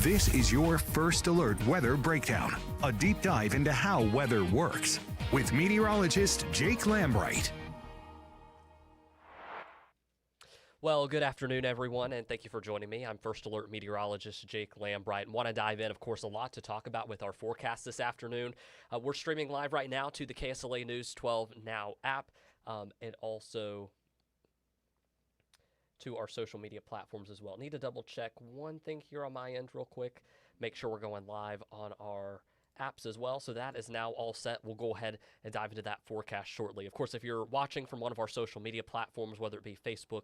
This is your First Alert Weather Breakdown, a deep dive into how weather works, with meteorologist Jake Lambright. Well, good afternoon, everyone, and thank you for joining me. I'm First Alert meteorologist Jake Lambright, and want to dive in, of course, a lot to talk about with our forecast this afternoon. We're streaming live right now to the KSLA News 12 Now app, and also to our social media platforms as well. Need to double check one thing here on my end real quick. Make sure we're going live on our apps as well. So that is now all set. We'll go ahead and dive into that forecast shortly. Of course, if you're watching from one of our social media platforms, whether it be Facebook,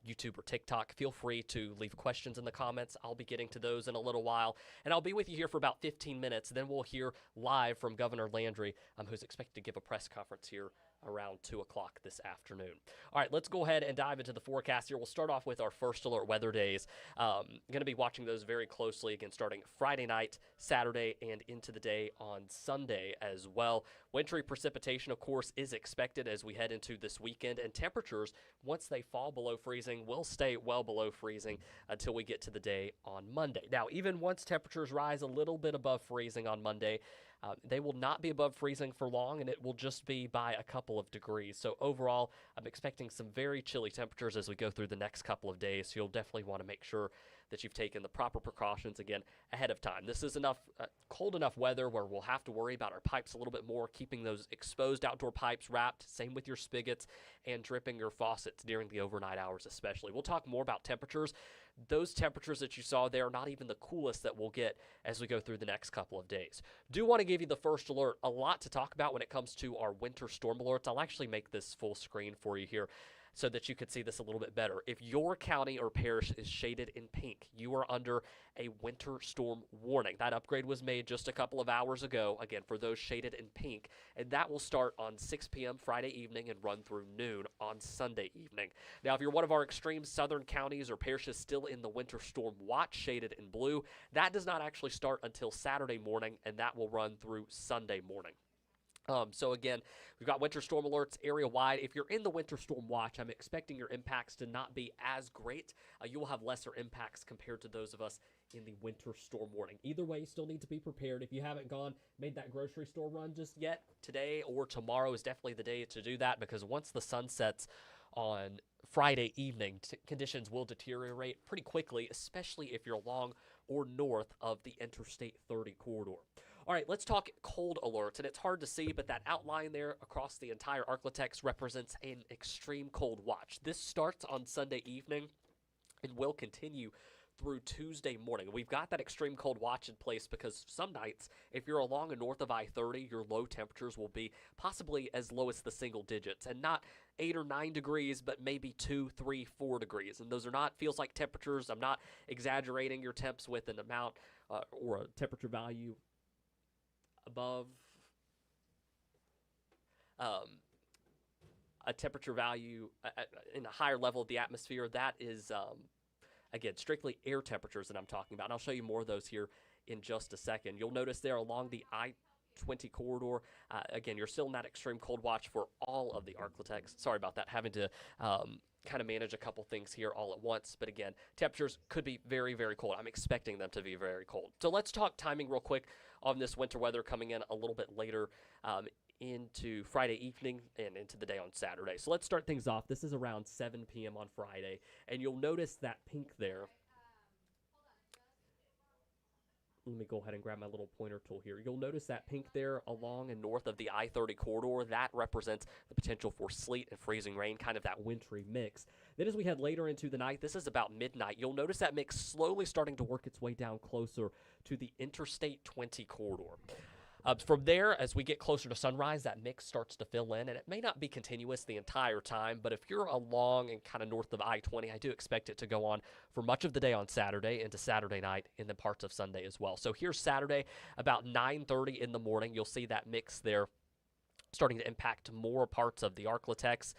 YouTube, or TikTok, feel free to leave questions in the comments. I'll be getting to those in a little while, and I'll be with you here for about 15 minutes. Then we'll hear live from Governor Landry, who's expected to give a press conference here around 2 o'clock this afternoon. All right, let's go ahead and dive into the forecast here. We'll start off with our First Alert weather days. Going to be watching those very closely, again, starting Friday night, Saturday, and into the day on Sunday as well. Wintry precipitation, of course, is expected as we head into this weekend, and temperatures, once they fall below freezing, will stay well below freezing until we get to the day on Monday. Now, even once temperatures rise a little bit above freezing on Monday, they will not be above freezing for long, and it will just be by a couple of degrees. So overall, I'm expecting some very chilly temperatures as we go through the next couple of days. So you'll definitely want to make sure that you've taken the proper precautions, again, ahead of time. This is cold enough weather where we'll have to worry about our pipes a little bit more, keeping those exposed outdoor pipes wrapped, same with your spigots, and dripping your faucets during the overnight hours especially. We'll talk more about temperatures. Those temperatures that you saw there are not even the coolest that we'll get as we go through the next couple of days. Do want to give you the First Alert. A lot to talk about when it comes to our winter storm alerts. I'll actually make this full screen for you here so that you could see this a little bit better. If your county or parish is shaded in pink, you are under a winter storm warning. That upgrade was made just a couple of hours ago, again, for those shaded in pink, and that will start on 6 p.m. Friday evening and run through noon on Sunday evening. Now, if you're one of our extreme southern counties or parishes still in the winter storm watch, shaded in blue, that does not actually start until Saturday morning, and that will run through Sunday morning. So again, we've got winter storm alerts area-wide. If you're in the winter storm watch, I'm expecting your impacts to not be as great. You will have lesser impacts compared to those of us in the winter storm warning. Either way, you still need to be prepared. If you haven't made that grocery store run just yet, today or tomorrow is definitely the day to do that, because once the sun sets on Friday evening, conditions will deteriorate pretty quickly, especially if you're along or north of the Interstate 30 corridor. All right, let's talk cold alerts, and it's hard to see, but that outline there across the entire ArkLaTex represents an extreme cold watch. This starts on Sunday evening and will continue through Tuesday morning. We've got that extreme cold watch in place because some nights, if you're along and north of I-30, your low temperatures will be possibly as low as the single digits, and not 8 or 9 degrees, but maybe 2, 3, 4 degrees. And those are not feels like temperatures. I'm not exaggerating your temps with an amount or a temperature value above a temperature value in a higher level of the atmosphere. That is, again, strictly air temperatures that I'm talking about. And I'll show you more of those here in just a second. You'll notice there along the I-20 corridor, again, you're still in that extreme cold watch for all of the ArkLaTex. Sorry about that, having to kind of manage a couple things here all at once. But again, temperatures could be very, very cold. I'm expecting them to be very cold. So let's talk timing real quick on this winter weather coming in a little bit later into Friday evening and into the day on Saturday. So let's start things off. This is around 7 p.m. on Friday, and you'll notice that pink there. Let me go ahead and grab my little pointer tool here. You'll notice that pink there along and north of the I-30 corridor. That represents the potential for sleet and freezing rain, kind of that wintry mix. Then as we head later into the night, this is about midnight, you'll notice that mix slowly starting to work its way down closer to the Interstate 20 corridor. From there, as we get closer to sunrise, that mix starts to fill in, and it may not be continuous the entire time, but if you're along and kind of north of I-20, I do expect it to go on for much of the day on Saturday into Saturday night and then parts of Sunday as well. So here's Saturday, about 9:30 in the morning, you'll see that mix there starting to impact more parts of the ArkLaTex.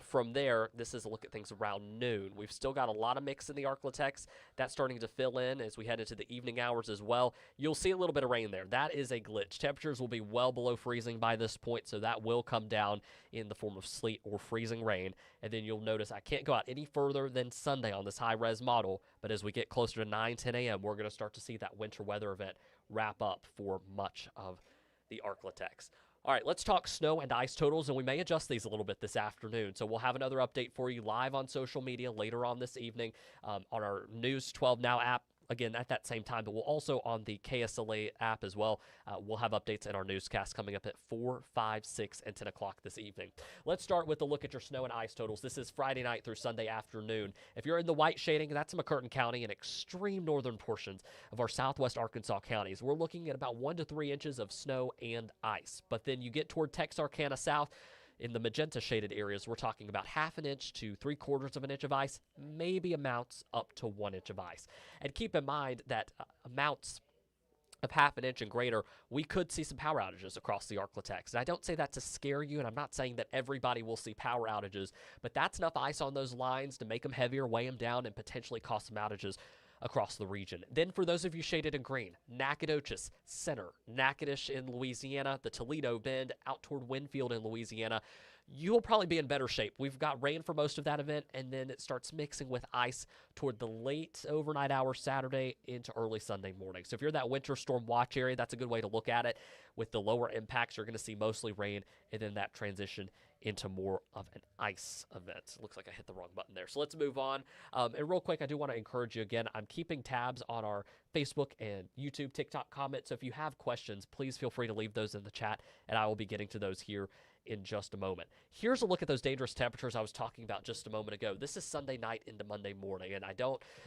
From there, this is a look at things around noon. We've still got a lot of mix in the ArkLaTex. That's starting to fill in as we head into the evening hours as well. You'll see a little bit of rain there. That is a glitch. Temperatures will be well below freezing by this point, so that will come down in the form of sleet or freezing rain. And then you'll notice I can't go out any further than Sunday on this high-res model, but as we get closer to 9, 10 a.m., we're going to start to see that winter weather event wrap up for much of the ArkLaTex. All right, let's talk snow and ice totals, and we may adjust these a little bit this afternoon. So we'll have another update for you live on social media later on this evening on our News 12 Now app. Again, at that same time, but we'll also on the KSLA app as well. We'll have updates in our newscast coming up at 4, 5, 6, and 10 o'clock this evening. Let's start with a look at your snow and ice totals. This is Friday night through Sunday afternoon. If you're in the white shading, that's McCurtain County and extreme northern portions of our southwest Arkansas counties. We're looking at about 1 to 3 inches of snow and ice. But then you get toward Texarkana south. In the magenta shaded areas, we're talking about 1/2 inch to 3/4 of an inch of ice, maybe amounts up to 1 inch of ice. And keep in mind that amounts of 1/2 inch and greater, we could see some power outages across the ArkLaTex. And I don't say that to scare you, and I'm not saying that everybody will see power outages, but that's enough ice on those lines to make them heavier, weigh them down, and potentially cause some outages across the region. Then for those of you shaded in green, Nacogdoches, Center, Natchitoches in Louisiana, the Toledo Bend, out toward Winfield in Louisiana, you'll probably be in better shape. We've got rain for most of that event, and then it starts mixing with ice toward the late overnight hours Saturday into early Sunday morning. So if you're in that winter storm watch area, that's a good way to look at it. With the lower impacts, you're going to see mostly rain, and then that transition into more of an ice event. Looks like I hit the wrong button there. So let's move on. And real quick, I do want to encourage you again. I'm keeping tabs on our Facebook and YouTube, TikTok comments. So if you have questions, please feel free to leave those in the chat, and I will be getting to those here in just a moment. Here's a look at those dangerous temperatures I was talking about just a moment ago. This is Sunday night into Monday morning, and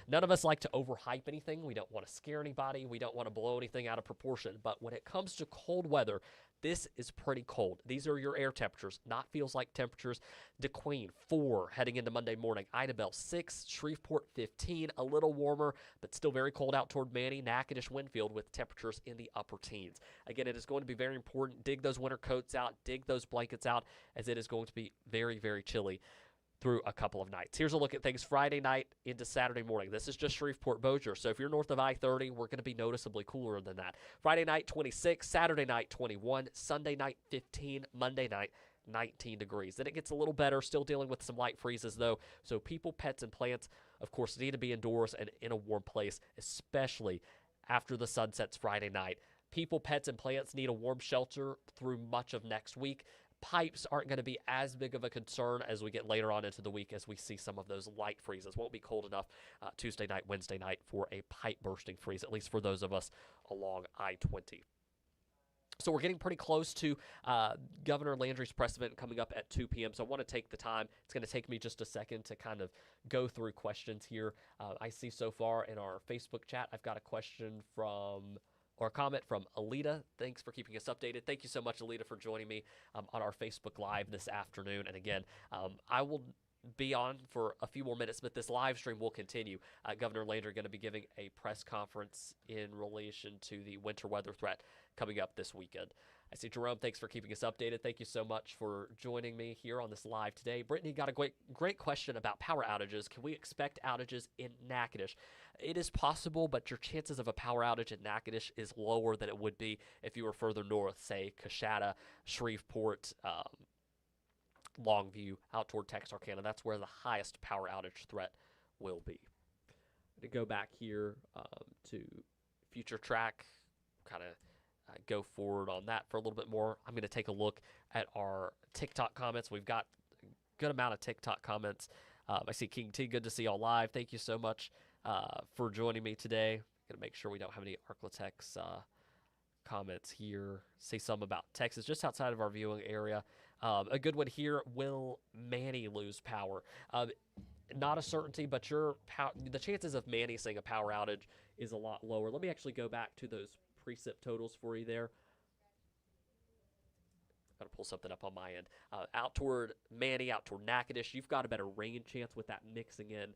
none of us like to overhype anything. We don't want to scare anybody. We don't want to blow anything out of proportion. But when it comes to cold weather, this is pretty cold. These are your air temperatures, not feels like temperatures. DeQueen, 4 heading into Monday morning. Idabel, 6. Shreveport, 15. A little warmer, but still very cold out toward Manny. Natchitoches, Winfield with temperatures in the upper teens. Again, it is going to be very important. Dig those winter coats out. Dig those blankets out, as it is going to be very, very chilly through a couple of nights. Here's a look at things Friday night into Saturday morning. This is just Shreveport-Bossier. So if you're north of I-30, we're going to be noticeably cooler than that. Friday night, 26. Saturday night, 21. Sunday night, 15. Monday night, 19 degrees. Then it gets a little better, still dealing with some light freezes though. So people, pets, and plants, of course, need to be indoors and in a warm place, especially after the sun sets Friday night. People, pets, and plants need a warm shelter through much of next week. Pipes aren't going to be as big of a concern as we get later on into the week, as we see some of those light freezes. Won't be cold enough Tuesday night, Wednesday night for a pipe bursting freeze, at least for those of us along I-20. So we're getting pretty close to Governor Landry's press event coming up at 2 p.m. So I want to take the time. It's going to take me just a second to kind of go through questions here. I see so far in our Facebook chat, I've got a question or a comment from Alita. Thanks for keeping us updated. Thank you so much, Alita, for joining me on our Facebook Live this afternoon. And again, I will be on for a few more minutes, but this live stream will continue. Governor Landry going to be giving a press conference in relation to the winter weather threat coming up this weekend. I see Jerome, thanks for keeping us updated. Thank you so much for joining me here on this live today. Brittany got a great question about power outages. Can we expect outages in Natchitoches? It is possible, but your chances of a power outage in Natchitoches is lower than it would be if you were further north, say Coshada, Shreveport, Longview, out toward Texarkana. That's where the highest power outage threat will be. To go back here to future track, kind of go forward on that for a little bit more. I'm going to take a look at our TikTok comments. We've got a good amount of TikTok comments. I see King T. Good to see y'all live. Thank you so much for joining me today. Going to make sure we don't have any ArkLaTex comments here. See some about Texas, just outside of our viewing area. A good one here, will Manny lose power? Not a certainty, but the chances of Manny seeing a power outage is a lot lower. Let me actually go back to those precip totals for you there. Got to pull something up on my end. Out toward Manny, out toward Natchitoches, you've got a better rain chance with that mixing in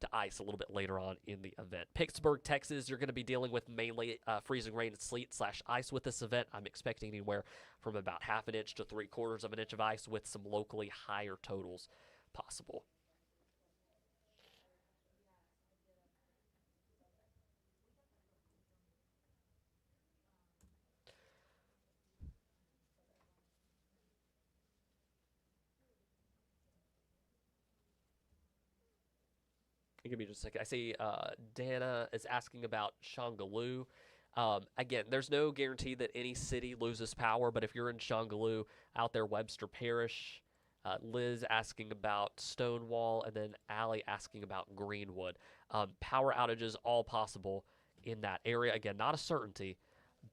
to ice a little bit later on in the event. Pittsburgh, Texas, you're going to be dealing with mainly freezing rain and sleet / ice with this event. I'm expecting anywhere from about half an inch to 3/4 of an inch of ice with some locally higher totals possible. Give me just a second. I see Dana is asking about Shongaloo. Again, there's no guarantee that any city loses power, but if you're in Shongaloo, out there, Webster Parish, Liz asking about Stonewall, and then Allie asking about Greenwood. Power outages all possible in that area. Again, not a certainty,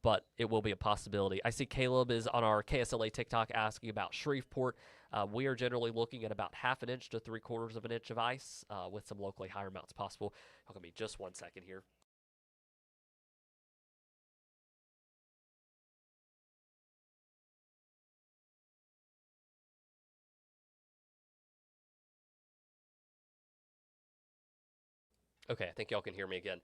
but it will be a possibility. I see Caleb is on our KSLA TikTok asking about Shreveport. We are generally looking at about half an inch to 3/4 of an inch of ice with some locally higher amounts possible. Give me just 1 second here. Okay, I think y'all can hear me again.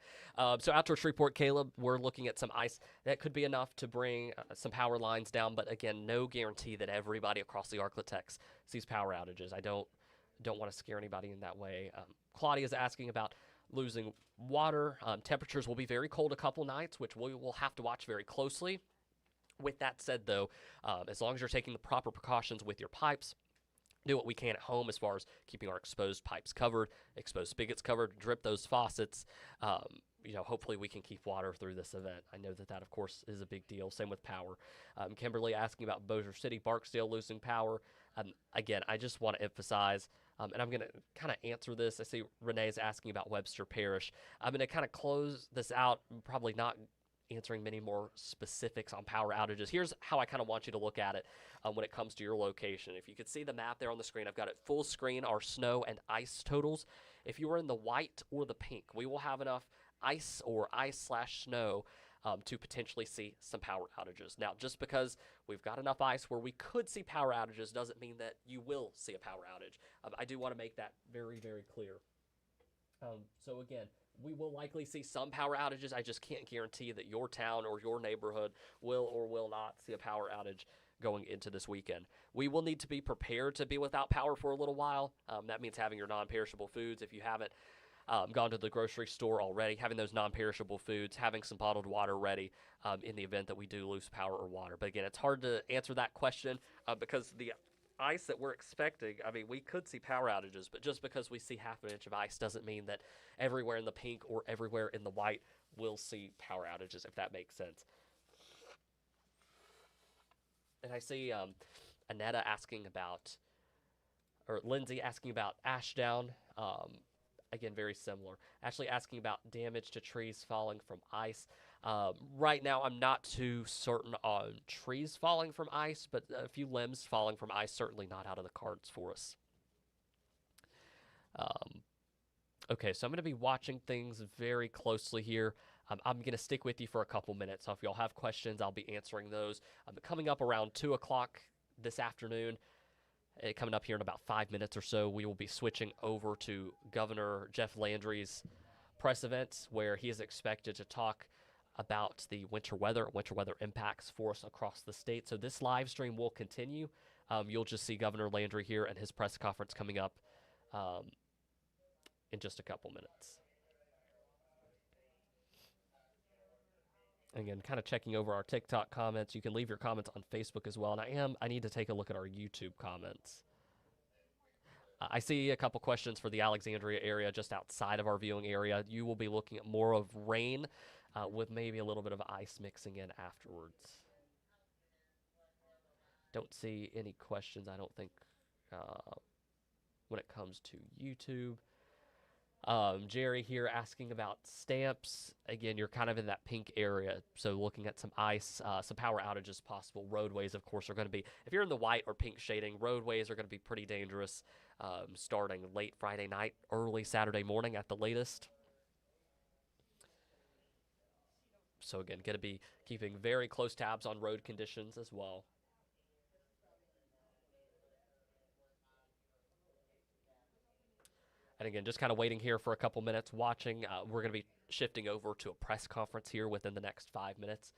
So out to Shreveport, Caleb, we're looking at some ice that could be enough to bring some power lines down, but again, no guarantee that everybody across the ArkLaTex sees power outages. I don't want to scare anybody in that way. Claudia is asking about losing water. Temperatures will be very cold a couple nights, which we will have to watch very closely. With that said, though, as long as you're taking the proper precautions with your pipes, do what we can at home as far as keeping our exposed pipes covered, exposed spigots covered, drip those faucets. Hopefully we can keep water through this event. I know that, of course, is a big deal. Same with power. Kimberly asking about Bossier City, Barksdale losing power. Again, I just want to emphasize, and I'm going to kind of answer this. I see Renee's asking about Webster Parish. I'm going to kind of close this out, probably not answering many more specifics on power outages. Here's how I kind of want you to look at it when it comes to your location. If you could see the map there on the screen, I've got it full screen, our snow and ice totals. If you are in the white or the pink, we will have enough ice or ice/snow to potentially see some power outages. Now, just because we've got enough ice where we could see power outages doesn't mean that you will see a power outage. I do want to make that very, very clear. So again, we will likely see some power outages. I just can't guarantee that your town or your neighborhood will or will not see a power outage going into this weekend. We will need to be prepared to be without power for a little while. That means having your non-perishable foods. If you haven't gone to the grocery store already, having those non-perishable foods, having some bottled water ready in the event that we do lose power or water. But again, it's hard to answer that question because the ice that we're expecting, we could see power outages, but just because we see half an inch of ice doesn't mean that everywhere in the pink or everywhere in the white will see power outages, if that makes sense. And I see Annetta asking about, or Lindsay asking about Ashdown. Again, very similar. Ashley asking about damage to trees falling from ice. Right now, I'm not too certain on trees falling from ice, but a few limbs falling from ice, certainly not out of the cards for us. Okay, so I'm going to be watching things very closely here. I'm going to stick with you for a couple minutes. So if y'all have questions, I'll be answering those. Coming up around 2 o'clock this afternoon, coming up here in about 5 minutes or so, we will be switching over to Governor Jeff Landry's press event, where he is expected to talk about the winter weather impacts for us across the state. So this live stream will continue. You'll just see Governor Landry here and his press conference coming up in just a couple minutes. Again, kind of checking over our TikTok comments. You can leave your comments on Facebook as well. And I need to take a look at our YouTube comments. I see a couple questions for the Alexandria area just outside of our viewing area. You will be looking at more of rain with maybe a little bit of ice mixing in afterwards. Don't see any questions, I don't think, when it comes to YouTube. Jerry here asking about stamps. Again, you're kind of in that pink area, so looking at some ice, some power outages possible. Roadways, of course, are going to be, if you're in the white or pink shading, roadways are going to be pretty dangerous starting late Friday night, early Saturday morning at the latest. So again, going to be keeping very close tabs on road conditions as well. And again, just kind of waiting here for a couple minutes, watching. We're going to be shifting over to a press conference here within the next 5 minutes.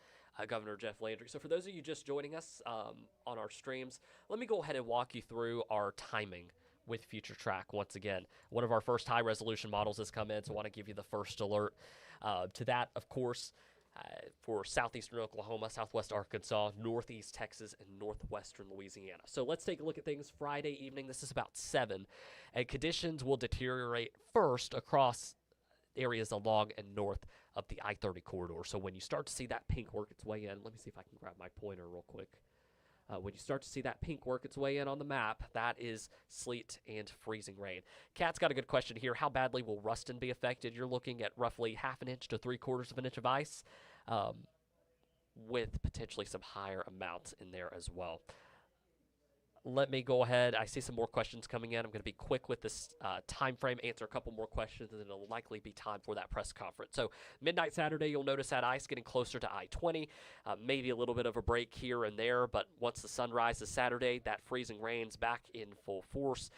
Governor Jeff Landry. So for those of you just joining us on our streams, let me go ahead and walk you through our timing with Future Track once again. One of our first high-resolution models has come in, so I want to give you the first alert to that, of course, for southeastern Oklahoma, southwest Arkansas, northeast Texas, and northwestern Louisiana. So let's take a look at things Friday evening. This is about 7, and conditions will deteriorate first across areas along and north of the I-30 corridor. So when you start to see that pink work its way in, let me see if I can grab my pointer real quick. When you start to see that pink work its way in on the map, that is sleet and freezing rain. Kat's got a good question here. How badly will Ruston be affected? You're looking at roughly 1/2 inch to 3/4 of an inch of ice, with potentially some higher amounts in there as well. Let me go ahead. I see some more questions coming in. I'm going to be quick with this time frame, answer a couple more questions, and then it'll likely be time for that press conference. So midnight Saturday, you'll notice that ice getting closer to I-20, maybe a little bit of a break here and there, but once the sun rises Saturday, that freezing rain's back in full force.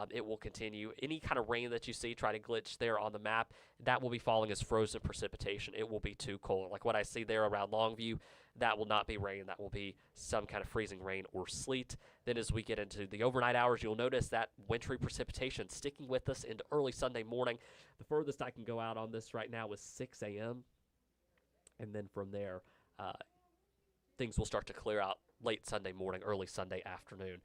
It will continue. Any kind of rain that you see, try to glitch there on the map, that will be falling as frozen precipitation. It will be too cold. Like what I see there around Longview, that will not be rain. That will be some kind of freezing rain or sleet. Then as we get into the overnight hours, you'll notice that wintry precipitation sticking with us into early Sunday morning. The furthest I can go out on this right now is 6 a.m. And then from there, things will start to clear out late Sunday morning, early Sunday afternoon.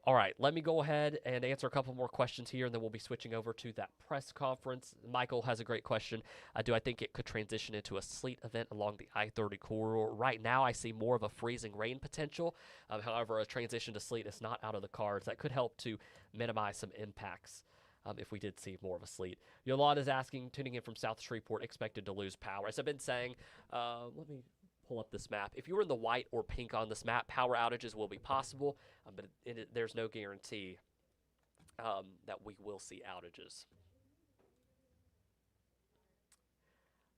All right, let me go ahead and answer a couple more questions here, and then we'll be switching over to that press conference. Michael has a great question. Do I think it could transition into a sleet event along the I-30 corridor? Right now, I see more of a freezing rain potential. However, a transition to sleet is not out of the cards. That could help to minimize some impacts if we did see more of a sleet. Yolanda is asking, tuning in from South Shreveport, expected to lose power. As I've been saying, let me pull up this map. If you were in the white or pink on this map, power outages will be possible, but there's no guarantee that we will see outages.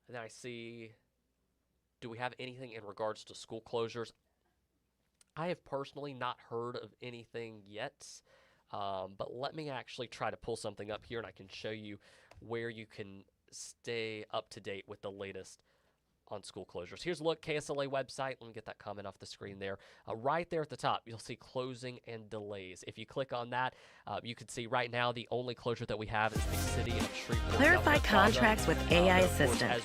And then I see, do we have anything in regards to school closures? I have personally not heard of anything yet, but let me actually try to pull something up here, and I can show you where you can stay up to date with the latest on school closures. Here's a look, KSLA website. Let me get that comment off the screen there. Right there at the top, you'll see closing and delays. If you click on that, you can see right now the only closure that we have is the city of Shreveport. Clarify contracts with AI Assistant.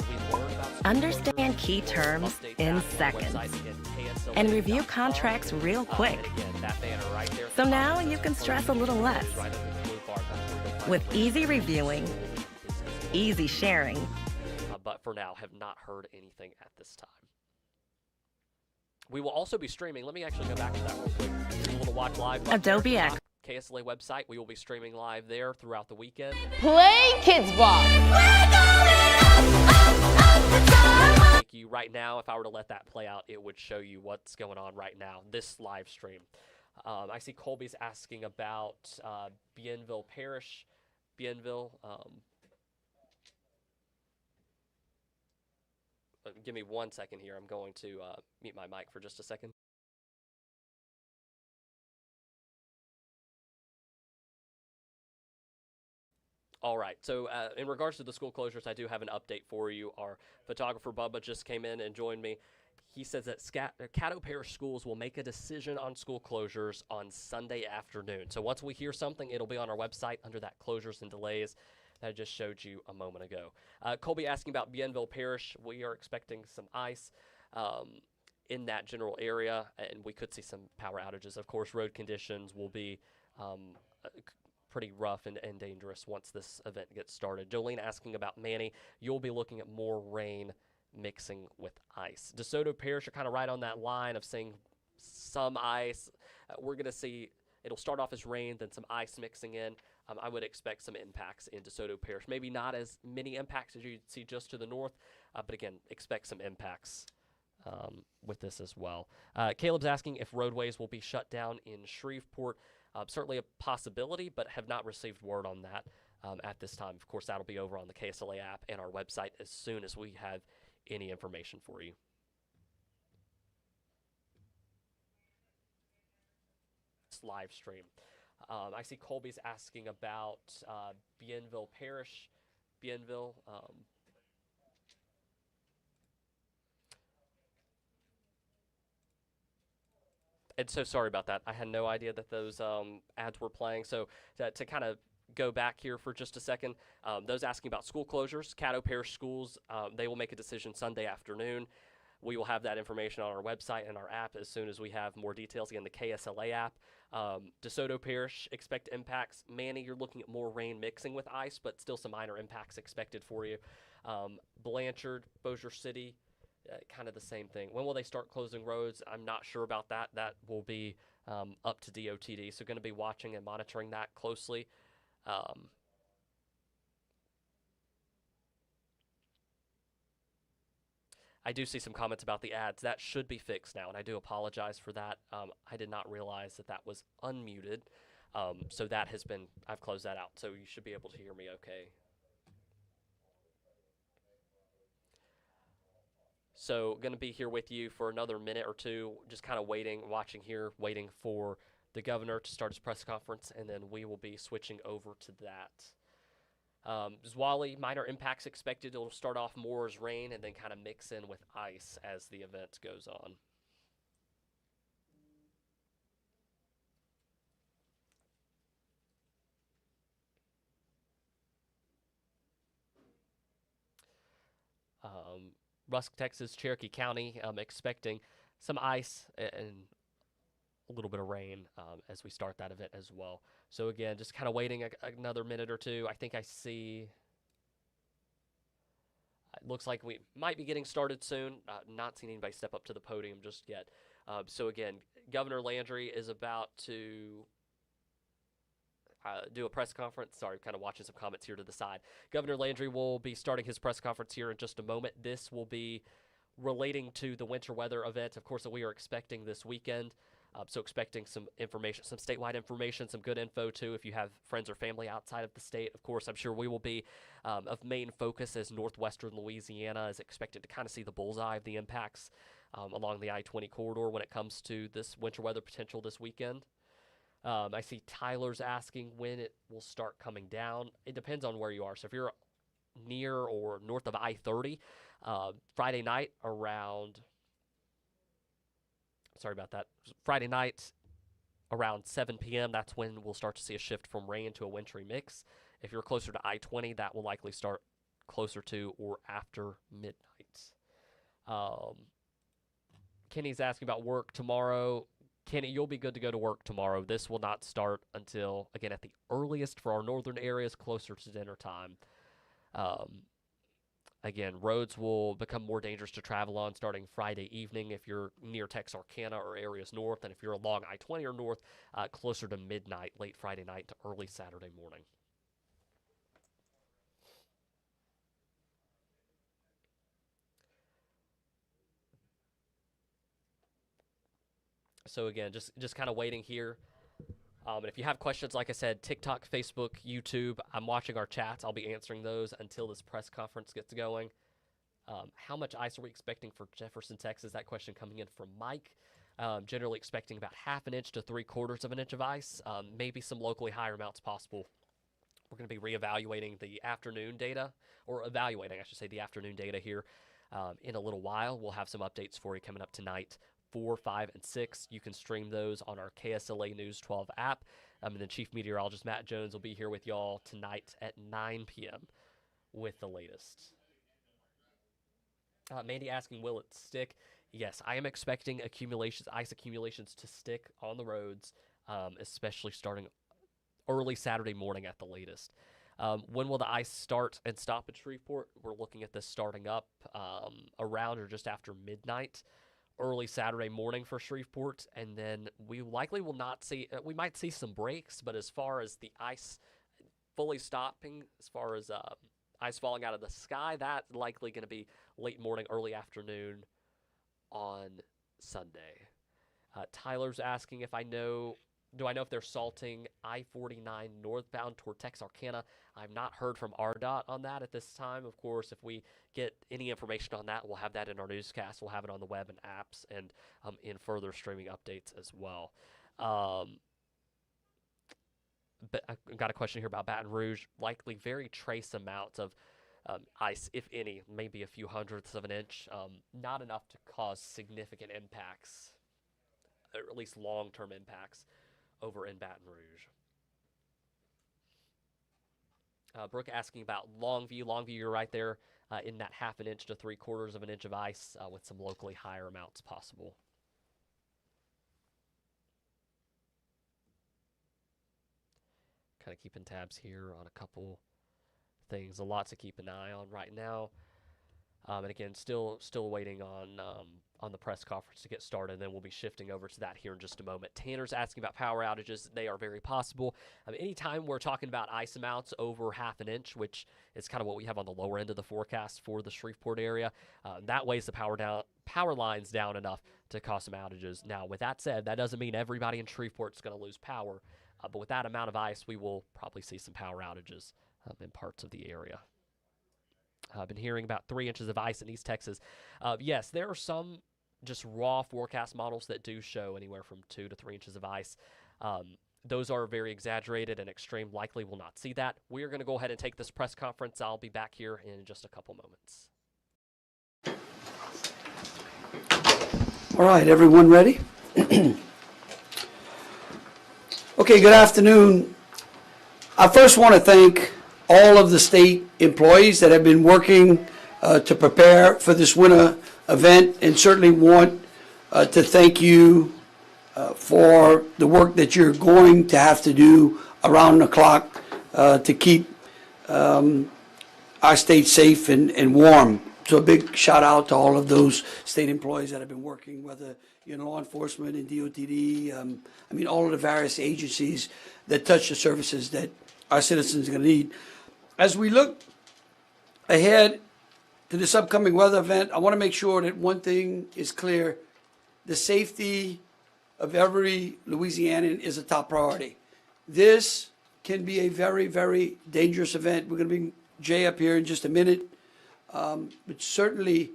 Understand key terms in seconds. And review contracts real quick. So now you can stress a little less. With easy reviewing, easy sharing, but for now, have not heard anything at this time. We will also be streaming. Let me actually go back to that real quick. A little watch live. Adobe X. KSLA website. We will be streaming live there throughout the weekend. Play Kids Bop. Thank you. Right now, if I were to let that play out, it would show you what's going on right now, this live stream. I see Colby's asking about Bienville Parish. Bienville. Give me 1 second here. I'm going to mute my mic for just a second. All right, so in regards to the school closures, I do have an update for you. Our photographer, Bubba, just came in and joined me. He says that Caddo Parish schools will make a decision on school closures on Sunday afternoon. So once we hear something, it'll be on our website under that closures and delays that I just showed you a moment ago. Colby asking about Bienville Parish. We are expecting some ice in that general area, and we could see some power outages. Of course, road conditions will be pretty rough and dangerous once this event gets started. Jolene asking about Manny. You'll be looking at more rain mixing with ice. DeSoto Parish are kind of right on that line of seeing some ice. We're going to see it'll start off as rain, then some ice mixing in. I would expect some impacts in DeSoto Parish. Maybe not as many impacts as you'd see just to the north, but again, expect some impacts with this as well. Caleb's asking if roadways will be shut down in Shreveport. Certainly a possibility, but have not received word on that at this time. Of course, that'll be over on the KSLA app and our website as soon as we have any information for you. Live stream. I see Colby's asking about Bienville Parish. Bienville. And so sorry about that. I had no idea that those ads were playing. So to kind of go back here for just a second, those asking about school closures, Caddo Parish Schools, they will make a decision Sunday afternoon. We will have that information on our website and our app as soon as we have more details. Again, the KSLA app. DeSoto Parish, expect impacts. Manny, you're looking at more rain mixing with ice, but still some minor impacts expected for you. Blanchard, Bossier City, kind of the same thing. When will they start closing roads? I'm not sure about that. That will be up to DOTD. So going to be watching and monitoring that closely. I do see some comments about the ads. That should be fixed now, and I do apologize for that. I did not realize that that was unmuted. So that has been, I've closed that out. So you should be able to hear me okay. So going to be here with you for another minute or two, just kind of watching here, waiting for the governor to start his press conference, and then we will be switching over to that. Zwali, minor impacts expected. It'll start off more as rain and then kind of mix in with ice as the event goes on. Rusk, Texas, Cherokee County, expecting some ice and a little bit of rain as we start that event as well. So again, just kind of waiting another minute or two. I think I see, it looks like we might be getting started soon. Not seeing anybody step up to the podium just yet. So again, Governor Landry is about to do a press conference. Sorry, kind of watching some comments here to the side. Governor Landry will be starting his press conference here in just a moment. This will be relating to the winter weather event, of course, that we are expecting this weekend. So expecting some information, some statewide information, some good info too if you have friends or family outside of the state. Of course, I'm sure we will be of main focus as northwestern Louisiana is expected to kind of see the bullseye of the impacts along the I-20 corridor when it comes to this winter weather potential this weekend. I see Tyler's asking when it will start coming down. It depends on where you are. So if you're near or north of I-30, Friday night around... Sorry about that. Friday night around 7 p.m., that's when we'll start to see a shift from rain to a wintry mix. If you're closer to I-20, that will likely start closer to or after midnight. Kenny's asking about work tomorrow. Kenny, you'll be good to go to work tomorrow. This will not start until, again, at the earliest for our northern areas, closer to dinner time. Again, roads will become more dangerous to travel on starting Friday evening if you're near Texarkana or areas north, and if you're along I-20 or north, closer to midnight, late Friday night to early Saturday morning. So again, just kind of waiting here. And if you have questions, like I said, TikTok, Facebook, YouTube, I'm watching our chats. I'll be answering those until this press conference gets going. How much ice are we expecting for Jefferson, Texas? That question coming in from Mike. Generally expecting about 1/2 inch to 3/4 of an inch of ice. Maybe some locally higher amounts possible. We're going to be reevaluating the afternoon data, or evaluating, I should say, the afternoon data here in a little while. We'll have some updates for you coming up tonight. 4, 5, and 6. You can stream those on our KSLA News 12 app. And then Chief Meteorologist Matt Jones will be here with y'all tonight at 9 p.m. with the latest. Mandy asking, will it stick? Yes, I am expecting ice accumulations to stick on the roads, especially starting early Saturday morning at the latest. When will the ice start and stop at Shreveport? We're looking at this starting up around or just after midnight. Early Saturday morning for Shreveport, and then we likely will not see, we might see some breaks, but as far as the ice fully stopping, as far as ice falling out of the sky, that's likely going to be late morning, early afternoon on Sunday. Tyler's asking if do I know if they're salting I-49 northbound toward Texarkana? I've not heard from RDOT on that at this time. Of course, if we get any information on that, we'll have that in our newscast. We'll have it on the web and apps and in further streaming updates as well. but I've got a question here about Baton Rouge. Likely very trace amounts of ice, if any, maybe a few hundredths of an inch. Not enough to cause significant impacts, or at least long-term impacts, over in Baton Rouge. Brooke asking about Longview. Longview, you're right there in that 1/2 inch to 3/4 of an inch of ice with some locally higher amounts possible. Kind of keeping tabs here on a couple things. A lot to keep an eye on right now. And again, still waiting on the press conference to get started, and then we'll be shifting over to that here in just a moment. Tanner's asking about power outages. They are very possible. Anytime we're talking about ice amounts over 1/2 inch, which is kind of what we have on the lower end of the forecast for the Shreveport area, that weighs the power lines down enough to cause some outages. Now, with that said, that doesn't mean everybody in Shreveport is going to lose power, but with that amount of ice, we will probably see some power outages in parts of the area. I've been hearing about 3 inches of ice in East Texas. Yes, there are some just raw forecast models that do show anywhere from 2 to 3 inches of ice. Those are very exaggerated and extreme. Likely will not see that. We are going to go ahead and take this press conference. I'll be back here in just a couple moments. All right, everyone ready? Okay, good afternoon. I first want to thank all of the state employees that have been working to prepare for this winter event, and certainly want to thank you for the work that you're going to have to do around the clock to keep our state safe and warm. So a big shout out to all of those state employees that have been working, whether you're in law enforcement and DOTD, all of the various agencies that touch the services that our citizens are going to need. As we look ahead to this upcoming weather event, I want to make sure that one thing is clear: the safety of every Louisianan is a top priority. This can be a very, very dangerous event. We're going to bring Jay up here in just a minute. But certainly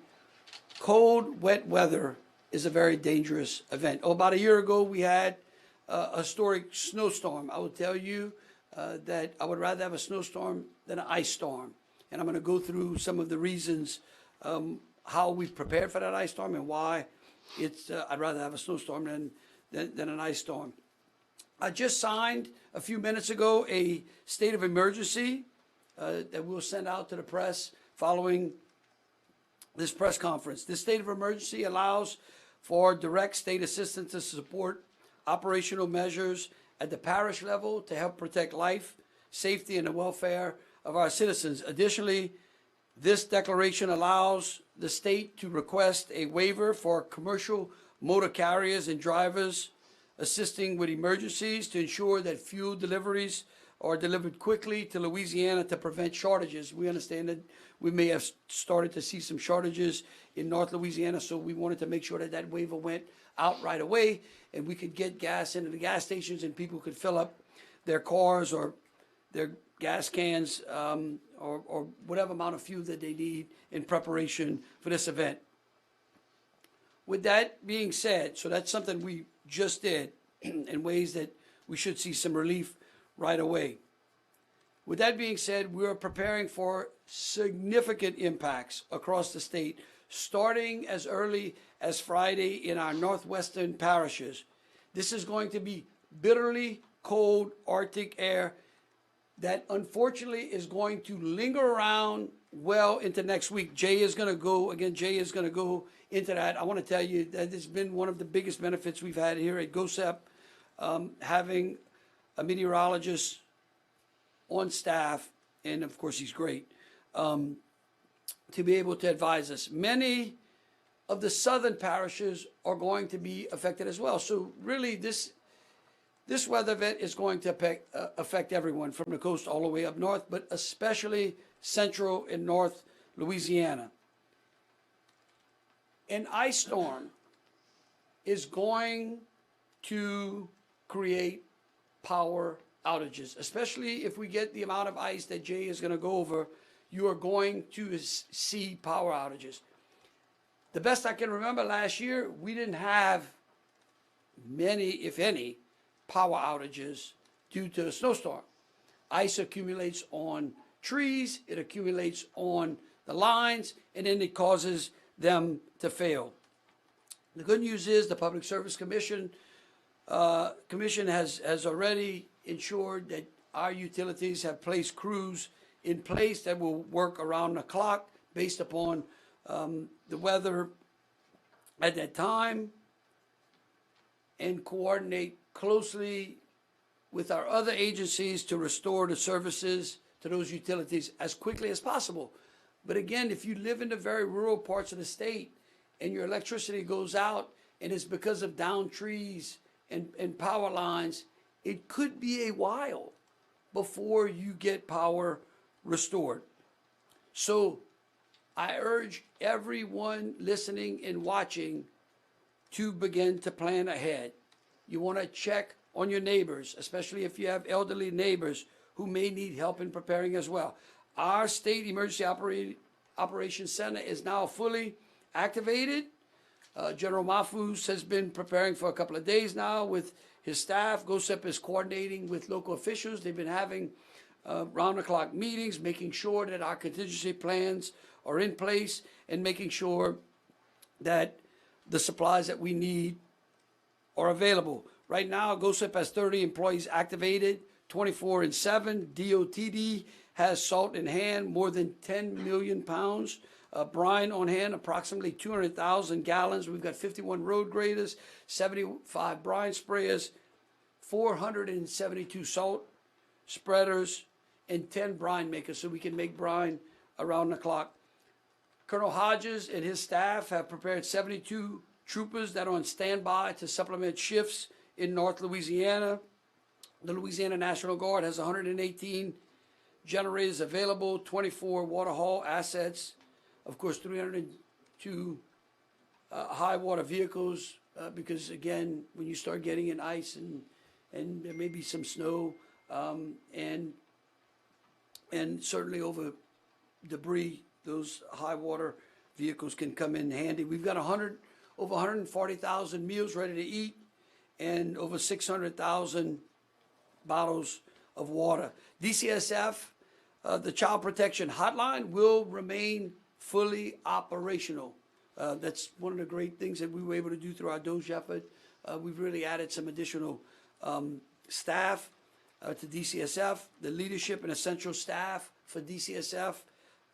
cold, wet weather is a very dangerous event. About a year ago, we had a historic snowstorm. I will tell you that I would rather have a snowstorm than an ice storm. And I'm going to go through some of the reasons how we've prepared for that ice storm and why I'd rather have a snowstorm than an ice storm. I just signed a few minutes ago a state of emergency that we'll send out to the press following this press conference. This state of emergency allows for direct state assistance to support operational measures at the parish level to help protect life, safety, and the welfare of our citizens. Additionally, this declaration allows the state to request a waiver for commercial motor carriers and drivers assisting with emergencies to ensure that fuel deliveries are delivered quickly to Louisiana to prevent shortages. We understand that we may have started to see some shortages in North Louisiana, so we wanted to make sure that that waiver went out right away and we could get gas into the gas stations and people could fill up their cars or their gas cans or whatever amount of fuel that they need in preparation for this event. With that being said, so that's something we just did in ways that we should see some relief right away. With that being said, we are preparing for significant impacts across the state, starting as early as Friday in our northwestern parishes. This is going to be bitterly cold Arctic air that unfortunately is going to linger around well into next week. Jay is going to go into that. I want to tell you that it's been one of the biggest benefits we've had here at GOSEP, having a meteorologist on staff, and of course he's great, to be able to advise us. Many of the southern parishes are going to be affected as well. So really this weather event is going to affect everyone from the coast all the way up north, but especially central and north Louisiana. An ice storm is going to create power outages, especially if we get the amount of ice that Jay is going to go over. You are going to see power outages. The best I can remember last year, we didn't have many, if any, power outages due to a snowstorm. Ice accumulates on trees, it accumulates on the lines, and then it causes them to fail. The good news is the Public Service Commission has already ensured that our utilities have placed crews in place that will work around the clock based upon the weather at that time, and coordinate closely with our other agencies to restore the services to those utilities as quickly as possible. But again, if you live in the very rural parts of the state and your electricity goes out and it's because of downed trees and power lines, it could be a while before you get power restored. So I urge everyone listening and watching to begin to plan ahead. You want to check on your neighbors, especially if you have elderly neighbors who may need help in preparing as well. Our State Emergency Operations Center is now fully activated. General Mahfouz has been preparing for a couple of days now with his staff. GOSEP is coordinating with local officials. They've been having round-the-clock meetings, making sure that our contingency plans are in place and making sure that the supplies that we need are available. Right now, GOSEP has 30 employees activated, 24/7. DOTD has salt in hand, more than 10 million pounds. Brine on hand, approximately 200,000 gallons. We've got 51 road graders, 75 brine sprayers, 472 salt spreaders, and 10 brine makers, so we can make brine around the clock. Colonel Hodges and his staff have prepared 72 troopers that are on standby to supplement shifts in North Louisiana. The Louisiana National Guard has 118 generators available, 24 water haul assets, of course 302 high water vehicles, because again, when you start getting in ice and there may be some snow, and certainly over debris, those high water vehicles can come in handy. We've got over 140,000 meals ready to eat and over 600,000 bottles of water. DCSF, the Child Protection Hotline, will remain fully operational. That's one of the great things that we were able to do through our DOGE effort. We've really added some additional staff to DCSF. The leadership and essential staff for DCSF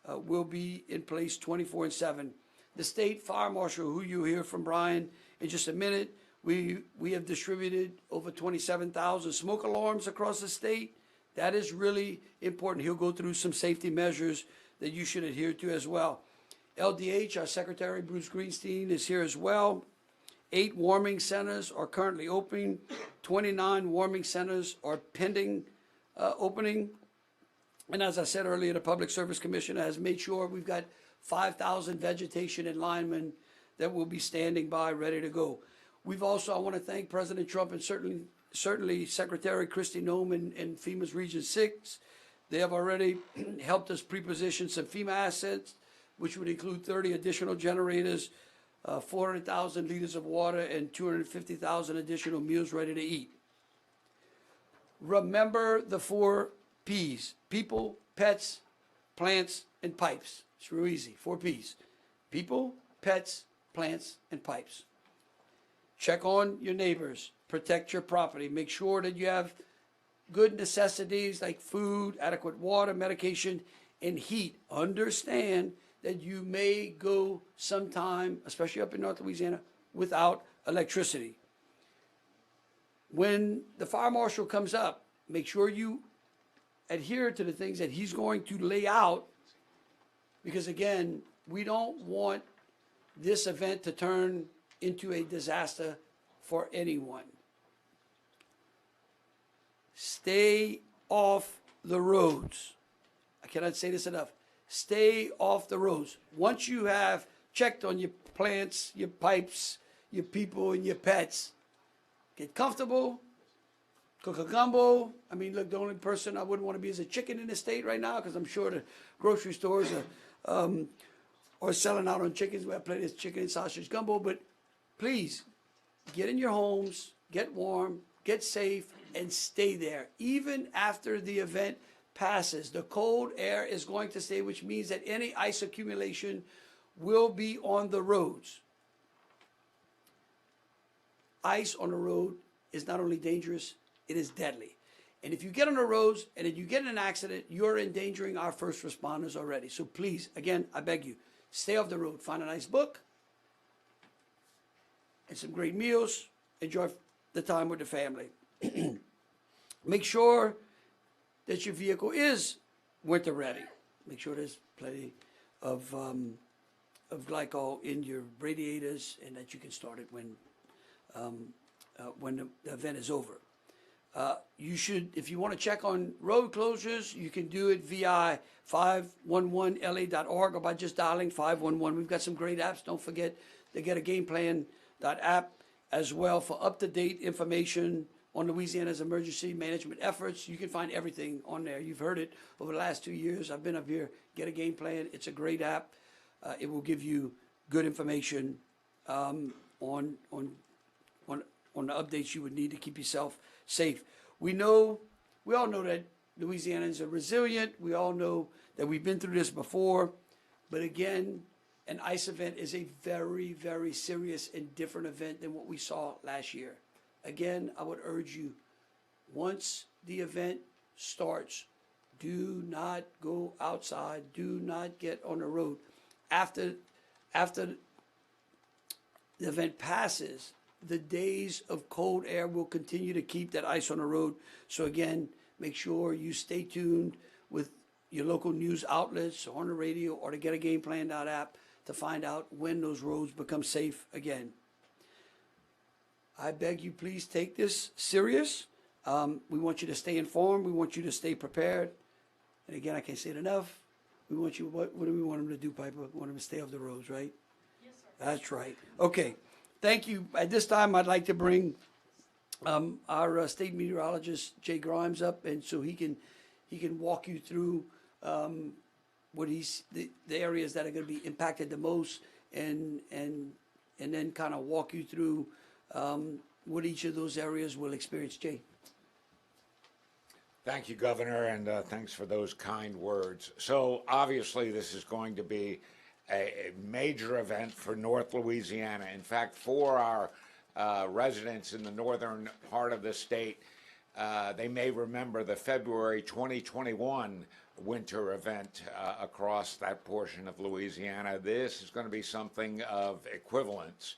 will be in place 24/7. The state fire marshal, who you'll hear from Brian in just a minute, we have distributed over 27,000 smoke alarms across the state. That is really important. He'll go through some safety measures that you should adhere to as well. LDH, our Secretary Bruce Greenstein, is here as well. 8 warming centers are currently open. 29 warming centers are pending opening. And as I said earlier, the Public Service Commissioner has made sure we've got 5,000 vegetation and linemen that will be standing by ready to go. We've also, I want to thank President Trump and certainly Secretary Kristi Noem and FEMA's Region 6. They have already helped us pre-position some FEMA assets, which would include 30 additional generators, 400,000 liters of water, and 250,000 additional meals ready to eat. Remember the 4 P's: people, pets, plants, and pipes. It's real easy. 4 P's: people, pets, plants, and pipes. Check on your neighbors. Protect your property. Make sure that you have good necessities like food, adequate water, medication, and heat. Understand that you may go sometime, especially up in North Louisiana, without electricity. When the fire marshal comes up, make sure you adhere to the things that he's going to lay out, because again, we don't want this event to turn into a disaster for anyone. Stay off the roads. I cannot say this enough. Stay off the roads. Once you have checked on your plants, your pipes, your people, and your pets, get comfortable, cook a gumbo. I mean, look, the only person I wouldn't want to be is a chicken in the state right now, because I'm sure the grocery stores are selling out on chickens. We have plenty of chicken and sausage gumbo, but please get in your homes, get warm, get safe, and stay there. Even after the event passes, the cold air is going to stay, which means that any ice accumulation will be on the roads. Ice on the road is not only dangerous, it is deadly. And if you get on the roads and then you get in an accident, you're endangering our first responders already. So please, again, I beg you, stay off the road. Find a nice book and some great meals. Enjoy the time with the family. Make sure that your vehicle is winter ready. Make sure there's plenty of glycol in your radiators and that you can start it when the event is over. You should, if you want to check on road closures, you can do it via 511la.org or by just dialing 511. We've got some great apps. Don't forget to get a game plan.app as well for up-to-date information on Louisiana's emergency management efforts. You can find everything on there. You've heard it over the last 2 years. I've been up here, Get a Game Plan. It's a great app. It will give you good information on the updates you would need to keep yourself safe. We all know that Louisianans are resilient. We all know that we've been through this before. But again, an ice event is a very, very serious and different event than what we saw last year. Again, I would urge you, once the event starts, do not go outside. Do not get on the road. After the event passes, the days of cold air will continue to keep that ice on the road. So again, make sure you stay tuned with your local news outlets on the radio or to Get a Game Plan.app to find out when those roads become safe again. I beg you, please take this serious. We want you to stay informed. We want you to stay prepared. And again, I can't say it enough. We want you, what do we want them to do, Piper? We want them to stay off the roads, right? Yes, sir. That's right. Okay. Thank you. At this time, I'd like to bring our state meteorologist, Jay Grimes, up, and so he can walk you through what the areas that are going to be impacted the most, and then kind of walk you through what each of those areas will experience. Jay. Thank you, Governor, and thanks for those kind words. So obviously this is going to be a major event for North Louisiana. In fact, for our residents in the northern part of the state, they may remember the February 2021 winter event across that portion of Louisiana. This is going to be something of equivalence.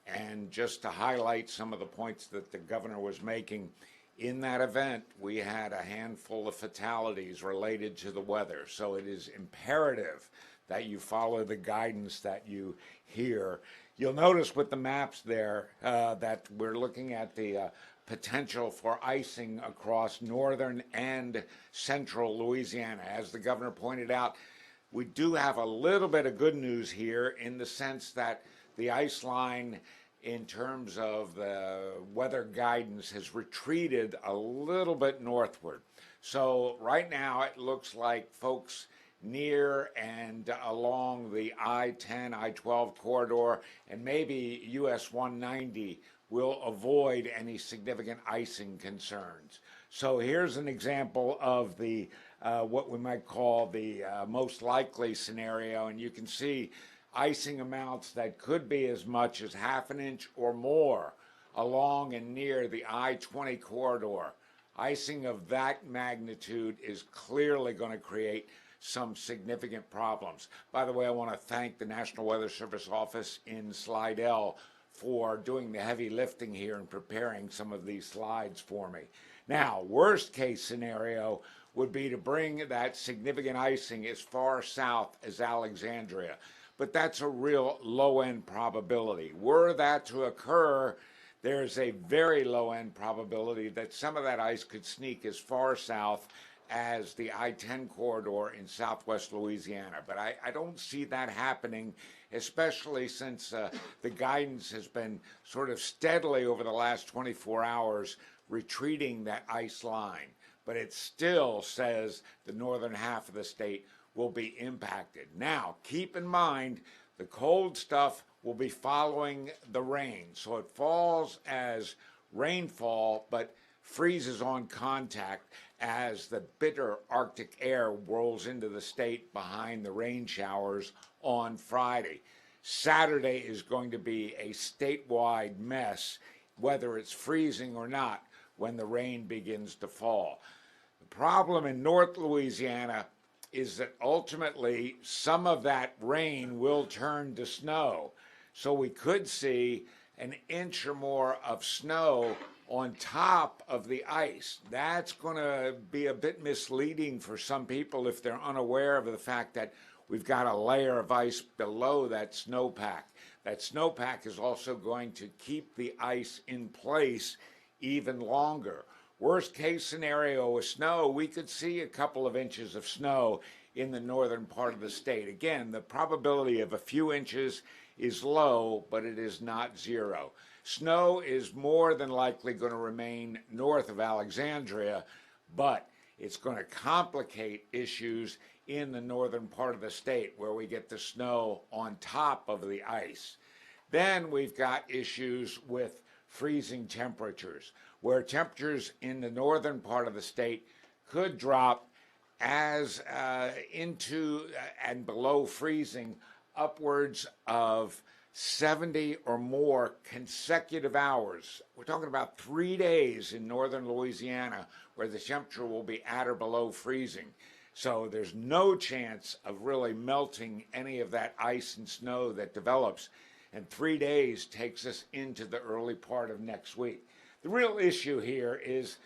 And just to highlight some of the points that the governor was making, in that event, we had a handful of fatalities related to the weather. So it is imperative that you follow the guidance that you hear. You'll notice with the maps there that we're looking at the potential for icing across northern and central Louisiana. As the governor pointed out, we do have a little bit of good news here in the sense that the ice line in terms of the weather guidance has retreated a little bit northward. So right now it looks like folks near and along the I-10, I-12 corridor and maybe US 190 will avoid any significant icing concerns. So here's an example of the what we might call the most likely scenario, and you can see icing amounts that could be as much as ½ an inch or more along and near the I-20 corridor. Icing of that magnitude is clearly going to create some significant problems. By the way, I want to thank the National Weather Service office in Slidell for doing the heavy lifting here and preparing some of these slides for me. Now, worst case scenario would be to bring that significant icing as far south as Alexandria. But that's a real low-end probability. Were that to occur, there's a very low-end probability that some of that ice could sneak as far south as the I-10 corridor in southwest Louisiana. But I don't see that happening, especially since the guidance has been sort of steadily over the last 24 hours retreating that ice line. But it still says the northern half of the state will be impacted. Now, keep in mind, the cold stuff will be following the rain. So it falls as rainfall, but freezes on contact as the bitter Arctic air rolls into the state behind the rain showers on Friday. Saturday is going to be a statewide mess, whether it's freezing or not, when the rain begins to fall. The problem in North Louisiana is that ultimately some of that rain will turn to snow. So we could see an inch or more of snow on top of the ice. That's going to be a bit misleading for some people if they're unaware of the fact that we've got a layer of ice below that snowpack. That snowpack is also going to keep the ice in place even longer. Worst case scenario with snow, we could see a couple of inches of snow in the northern part of the state. Again, the probability of a few inches is low, but it is not zero. Snow is more than likely going to remain north of Alexandria, but it's going to complicate issues in the northern part of the state where we get the snow on top of the ice. Then we've got issues with freezing temperatures, where temperatures in the northern part of the state could drop as into and below freezing upwards of 70 or more consecutive hours. We're talking about 3 days in northern Louisiana where the temperature will be at or below freezing. So there's no chance of really melting any of that ice and snow that develops. And 3 days takes us into the early part of next week. The real issue here is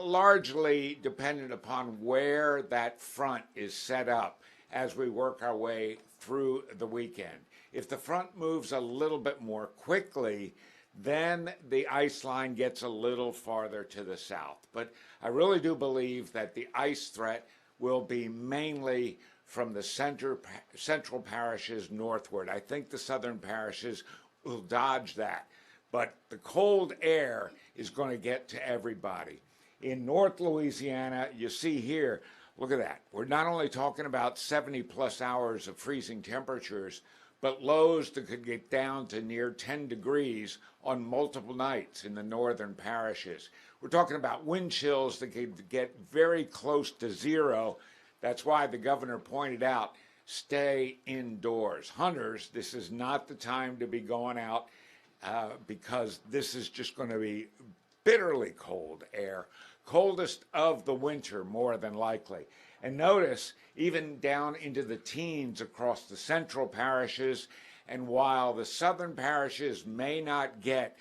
largely dependent upon where that front is set up as we work our way through the weekend. If the front moves a little bit more quickly, then the ice line gets a little farther to the south. But I really do believe that the ice threat will be mainly from the central parishes northward. I think the southern parishes will dodge that. But the cold air is going to get to everybody. In North Louisiana, you see here, look at that. We're not only talking about 70-plus hours of freezing temperatures, but lows that could get down to near 10 degrees on multiple nights in the northern parishes. We're talking about wind chills that could get very close to zero. That's why the governor pointed out, stay indoors. Hunters, this is not the time to be going out because this is just going to be bitterly cold air, coldest of the winter more than likely. And notice, even down into the teens across the central parishes, and while the southern parishes may not get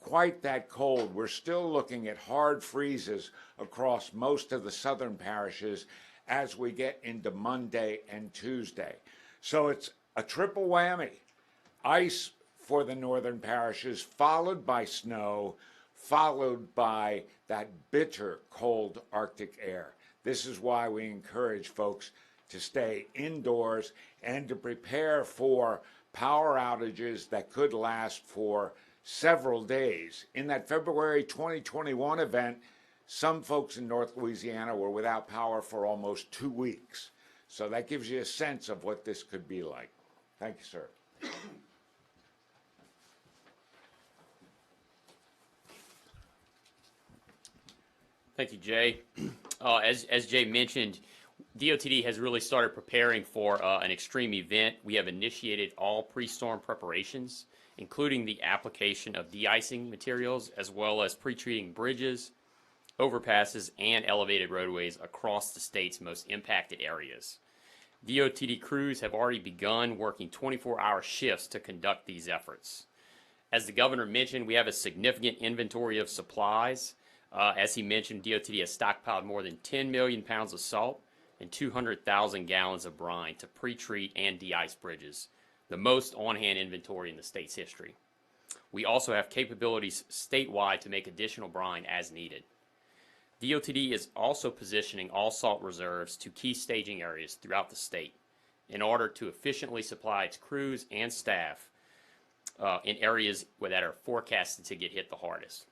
quite that cold, we're still looking at hard freezes across most of the southern parishes as we get into Monday and Tuesday. So it's a triple whammy. Ice for the northern parishes, followed by snow, followed by that bitter cold Arctic air. This is why we encourage folks to stay indoors and to prepare for power outages that could last for several days. In that February 2021 event, some folks in North Louisiana were without power for almost 2 weeks. So that gives you a sense of what this could be like. Thank you, sir. Thank you, Jay. As Jay mentioned, DOTD has really started preparing for an extreme event. We have initiated all pre-storm preparations, including the application of de-icing materials, as well as pre-treating bridges, overpasses, and elevated roadways across the state's most impacted areas. DOTD crews have already begun working 24-hour shifts to conduct these efforts. As the governor mentioned, we have a significant inventory of supplies. As he mentioned, DOTD has stockpiled more than 10 million pounds of salt and 200,000 gallons of brine to pre-treat and de-ice bridges, the most on-hand inventory in the state's history. We also have capabilities statewide to make additional brine as needed. DOTD is also positioning all salt reserves to key staging areas throughout the state in order to efficiently supply its crews and staff in areas that are forecasted to get hit the hardest.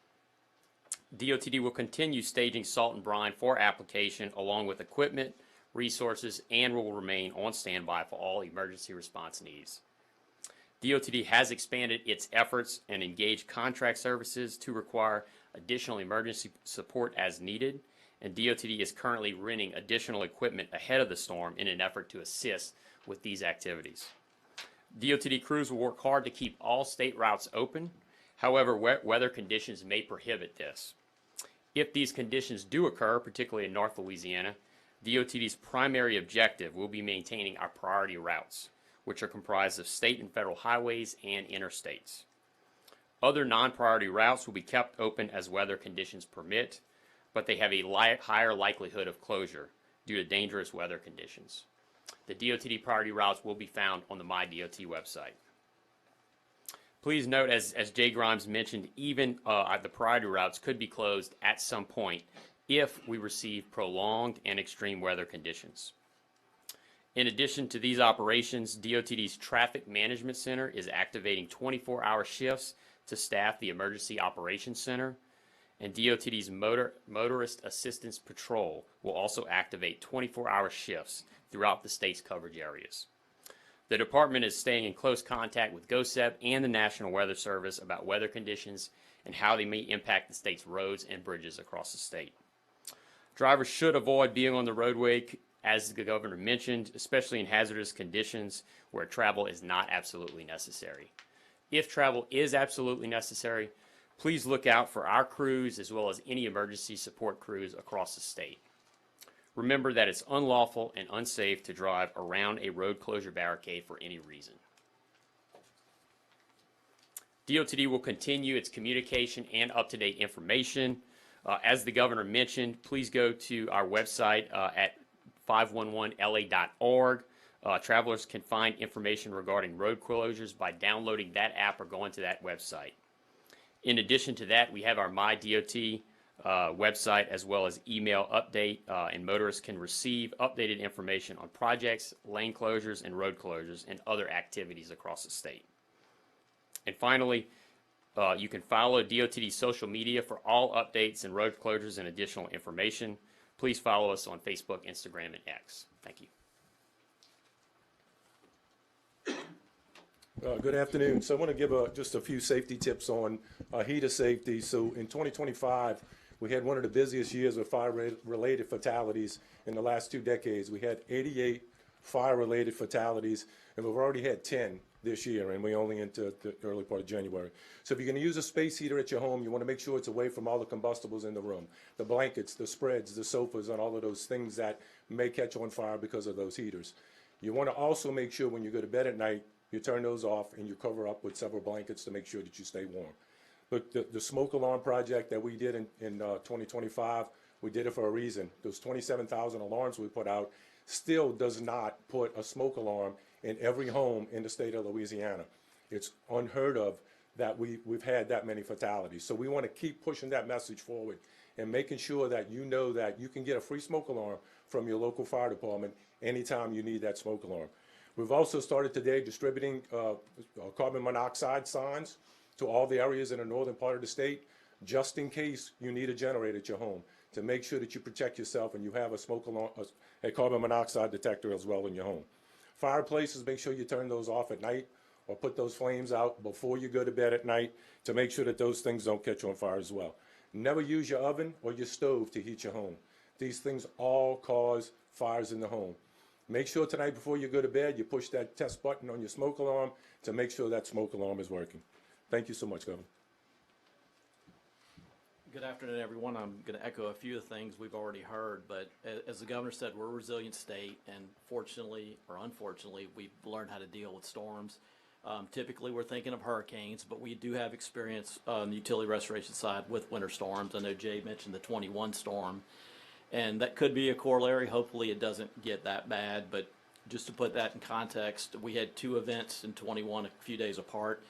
DOTD will continue staging salt and brine for application along with equipment, resources, and will remain on standby for all emergency response needs. DOTD has expanded its efforts and engaged contract services to require additional emergency support as needed, and DOTD is currently renting additional equipment ahead of the storm in an effort to assist with these activities. DOTD crews will work hard to keep all state routes open. However, weather conditions may prohibit this. If these conditions do occur, particularly in North Louisiana, DOTD's primary objective will be maintaining our priority routes, which are comprised of state and federal highways and interstates. Other non-priority routes will be kept open as weather conditions permit, but they have a higher likelihood of closure due to dangerous weather conditions. The DOTD priority routes will be found on the MyDOT website. Please note, as Jay Grimes mentioned, even the priority routes could be closed at some point if we receive prolonged and extreme weather conditions. In addition to these operations, DOTD's Traffic Management Center is activating 24-hour shifts to staff the Emergency Operations Center, and DOTD's Motorist Assistance Patrol will also activate 24-hour shifts throughout the state's coverage areas. The department is staying in close contact with GOSEP and the National Weather Service about weather conditions and how they may impact the state's roads and bridges across the state. Drivers should avoid being on the roadway, as the governor mentioned, especially in hazardous conditions where travel is not absolutely necessary. If travel is absolutely necessary, please look out for our crews as well as any emergency support crews across the state. Remember that it's unlawful and unsafe to drive around a road closure barricade for any reason. DOTD will continue its communication and up-to-date information. As the governor mentioned, please go to our website at 511la.org. Travelers can find information regarding road closures by downloading that app or going to that website. In addition to that, we have our MyDOT website as well as email update, and motorists can receive updated information on projects, lane closures, and road closures, and other activities across the state. And finally, you can follow DOTD's social media for all updates and road closures and additional information. Please follow us on Facebook, Instagram, and X. Thank you. Good afternoon. So I want to give just a few safety tips on heater safety. So in 2025, we had one of the busiest years of fire-related fatalities in the last 2 decades. We had 88 fire-related fatalities, and we've already had 10 this year, and we're only into the early part of January. So if you're going to use a space heater at your home, you want to make sure it's away from all the combustibles in the room, the blankets, the spreads, the sofas, and all of those things that may catch on fire because of those heaters. You want to also make sure when you go to bed at night, you turn those off and you cover up with several blankets to make sure that you stay warm. Look, the smoke alarm project that we did in 2025, we did it for a reason. Those 27,000 alarms we put out still does not put a smoke alarm in every home in the state of Louisiana. It's unheard of that we've had that many fatalities. So we want to keep pushing that message forward and making sure that you know that you can get a free smoke alarm from your local fire department anytime you need that smoke alarm. We've also started today distributing carbon monoxide signs to all the areas in the northern part of the state, just in case you need a generator at your home, to make sure that you protect yourself and you have a smoke alarm, a carbon monoxide detector as well in your home. Fireplaces, make sure you turn those off at night or put those flames out before you go to bed at night to make sure that those things don't catch on fire as well. Never use your oven or your stove to heat your home. These things all cause fires in the home. Make sure tonight before you go to bed, you push that test button on your smoke alarm to make sure that smoke alarm is working. Thank you so much, Governor. Good afternoon, everyone. I'm going to echo a few of the things we've already heard, but as the governor said, we're a resilient state, and fortunately or unfortunately, we've learned how to deal with storms. Typically, we're thinking of hurricanes, but we do have experience on the utility restoration side with winter storms. I know Jay mentioned the 21 storm, and that could be a corollary. Hopefully, it doesn't get that bad, but just to put that in context, we had 2 events in 21 a few days apart.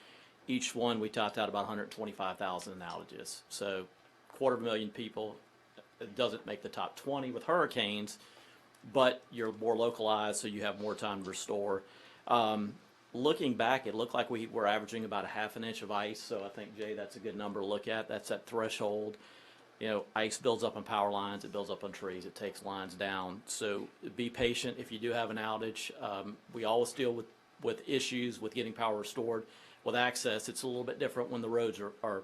Each one, we topped out about 125,000 in outages. So 250,000 people. It doesn't make the top 20 with hurricanes, but you're more localized, so you have more time to restore. Looking back, it looked like we were averaging about a ½ inch of ice, so I think, Jay, that's a good number to look at. That's that threshold. You know, ice builds up on power lines, it builds up on trees, it takes lines down. So be patient if you do have an outage. We always deal with with issues with getting power restored. With access, it's a little bit different when the roads are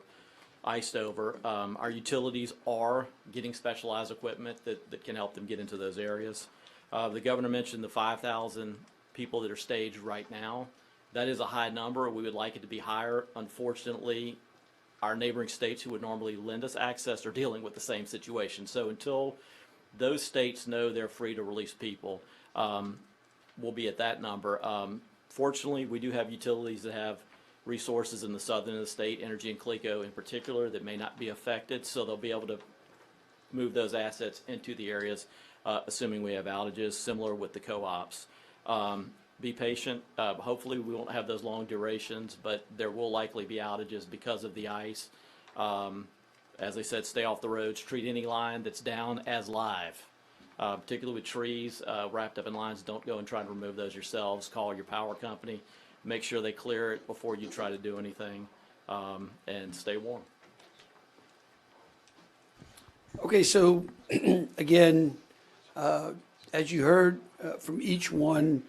iced over. Our utilities are getting specialized equipment that can help them get into those areas. The governor mentioned the 5,000 people that are staged right now. That is a high number. We would like it to be higher. Unfortunately, our neighboring states who would normally lend us access are dealing with the same situation. So until those states know they're free to release people, we'll be at that number. Fortunately, we do have utilities that have resources in the southern of the state, Energy and Clico in particular, that may not be affected, so they'll be able to move those assets into the areas, assuming we have outages, similar with the co-ops. Be patient. Hopefully we won't have those long durations, but there will likely be outages because of the ice. As I said, stay off the roads. Treat any line that's down as live, particularly with trees wrapped up in lines. Don't go and try to remove those yourselves. Call your power company. Make sure they clear it before you try to do anything, and stay warm. Okay, so again, as you heard from each one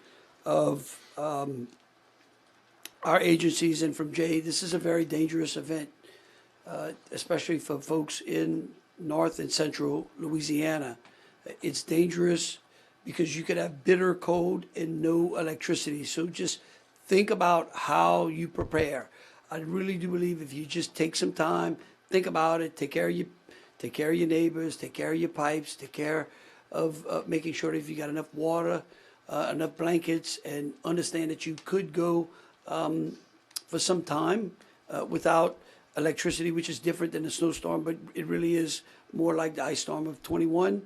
of our agencies and from Jay, this is a very dangerous event, especially for folks in North and Central Louisiana. It's dangerous because you could have bitter cold and no electricity. So just think about how you prepare. I really do believe if you just take some time, think about it, take care of your neighbors, take care of your pipes, take care of making sure that if you got enough water, enough blankets, and understand that you could go for some time without electricity, which is different than a snowstorm, but it really is more like the ice storm of 21.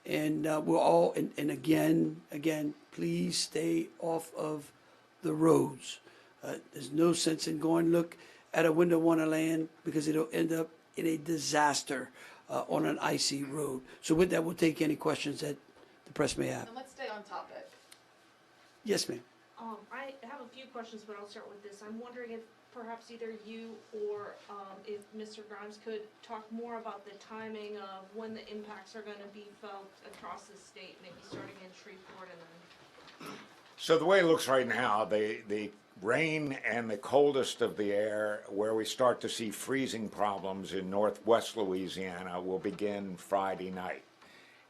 And we're all, and again, please stay off of the roads. There's no sense in going look at a window wonderland because it'll end up in a disaster on an icy road. So with that, we'll take any questions that the press may have. And let's stay on topic. Yes, ma'am. I have a few questions, but I'll start with this. I'm wondering if perhaps either you or if Mr. Grimes could talk more about the timing of when the impacts are going to be felt across the state, maybe starting in Shreveport and then. So the way it looks right now, the rain and the coldest of the air, where we start to see freezing problems in northwest Louisiana, will begin Friday night.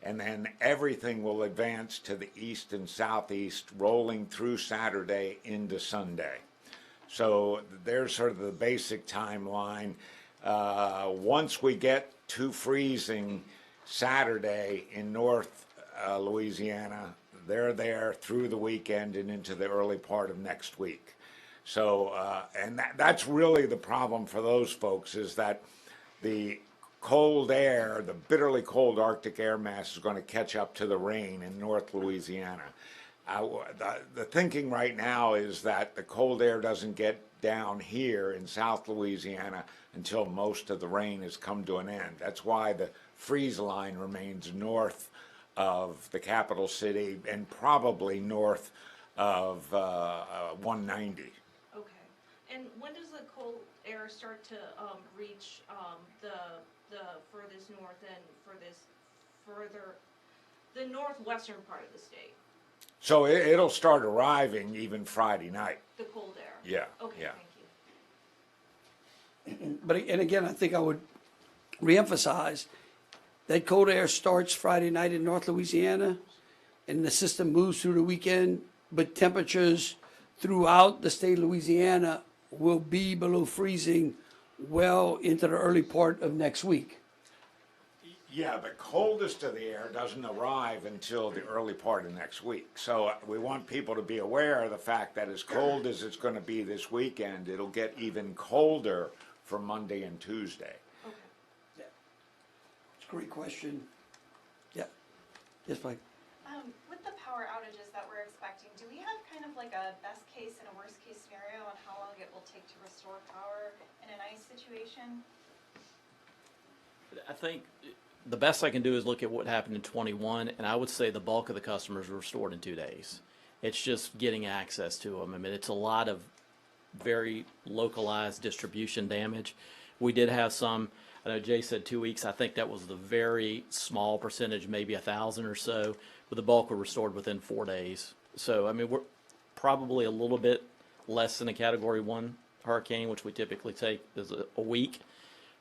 And then everything will advance to the east and southeast, rolling through Saturday into Sunday. So there's sort of the basic timeline. Once we get to freezing Saturday in North Louisiana, they're there through the weekend and into the early part of next week. So, and that's really the problem for those folks, is that the cold air, the bitterly cold Arctic air mass, is going to catch up to the rain in North Louisiana. The thinking right now is that the cold air doesn't get down here in South Louisiana until most of the rain has come to an end. That's why the freeze line remains north of the capital city and probably north of 190. Okay. And when does the cold air start to reach the furthest north and the northwestern part of the state? So it'll start arriving even Friday night. The cold air? Yeah. Okay, yeah. thank you. But, and again, I think I would reemphasize that cold air starts Friday night in North Louisiana, and the system moves through the weekend, but temperatures throughout the state of Louisiana will be below freezing well into the early part of next week. Yeah, the coldest of the air doesn't arrive until the early part of next week. So we want people to be aware of the fact that as cold as it's going to be this weekend, it'll get even colder for Monday and Tuesday. Okay. Yeah. It's a great question. Yeah. Yes, Mike. With the power outages that we're expecting, do we have kind of like a best case and a worst case scenario on how long it will take to restore power in an ice situation? I think the best I can do is look at what happened in 21, and I would say the bulk of the customers were restored in 2 days. It's just getting access to them. I mean, it's a lot of very localized distribution damage. We did have some, I know Jay said 2 weeks. I think that was the very small percentage, maybe 1,000 or so, but the bulk were restored within 4 days. So, I mean, probably a little bit less than a Category 1 hurricane, which we typically take is a week,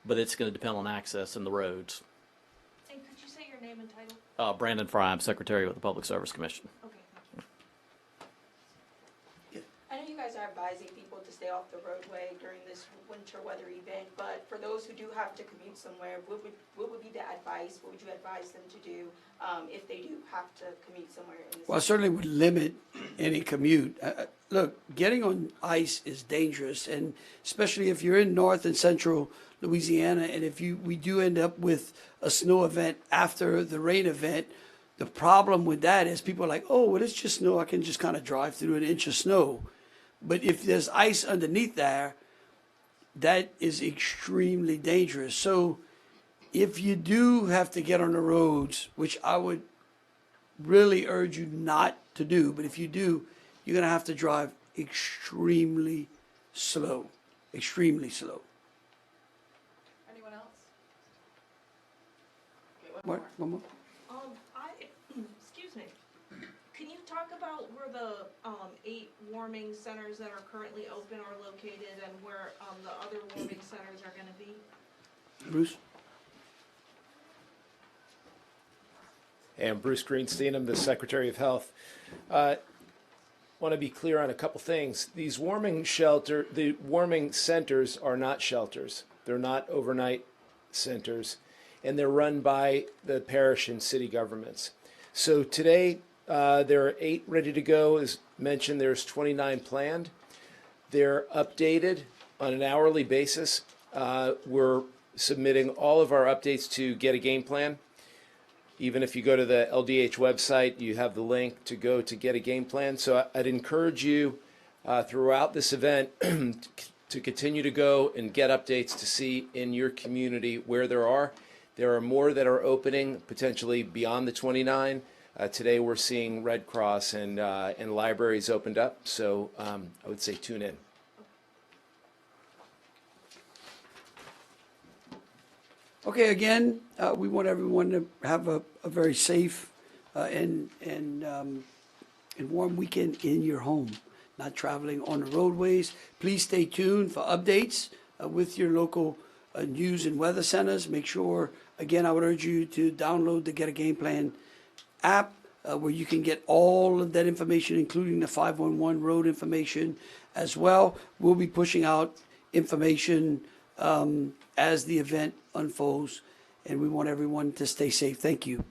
but it's going to depend on access and the roads. And could you say your name and title? Brandon Fry, I'm Secretary with the Public Service Commission. Okay, thank you. I know you guys are advising people to stay off the roadway during this winter weather event, but for those who do have to commute somewhere, what would be the advice? What would you advise them to do if they do have to commute somewhere in this? Well, I certainly would limit any commute. Look, getting on ice is dangerous, and especially if you're in North and Central Louisiana, and if we do end up with a snow event after the rain event, the problem with that is people are like, oh, well, it's just snow. I can just kind of drive through an inch of snow. But if there's ice underneath there, that is extremely dangerous. So if you do have to get on the roads, which I would really urge you not to do, but if you do, you're going to have to drive extremely slow, extremely slow. Anyone else? Okay, One more? Excuse me. Can you talk about where the 8 warming centers that are currently open are located and where the other warming centers are going to be? Bruce? Hey, I'm Bruce Greenstein. I'm the Secretary of Health. Want to be clear on a couple things. The warming centers are not shelters. They're not overnight centers, and they're run by the parish and city governments. So today, there are 8 ready to go. As mentioned, there's 29 planned. They're updated on an hourly basis. We're submitting all of our updates to Get a Game Plan. Even if you go to the LDH website, you have the link to go to Get a Game Plan. So I'd encourage you throughout this event to continue to go and get updates to see in your community where there are. There are more that are opening, potentially beyond the 29. Today we're seeing Red Cross and libraries opened up. So I would say tune in. Okay, again, we want everyone to have a very safe and warm weekend in your home, not traveling on the roadways. Please stay tuned for updates with your local news and weather centers. Make sure, again, I would urge you to download the Get a Game Plan app where you can get all of that information, including the 511 road information as well. We'll be pushing out information as the event unfolds, and we want everyone to stay safe. Thank you.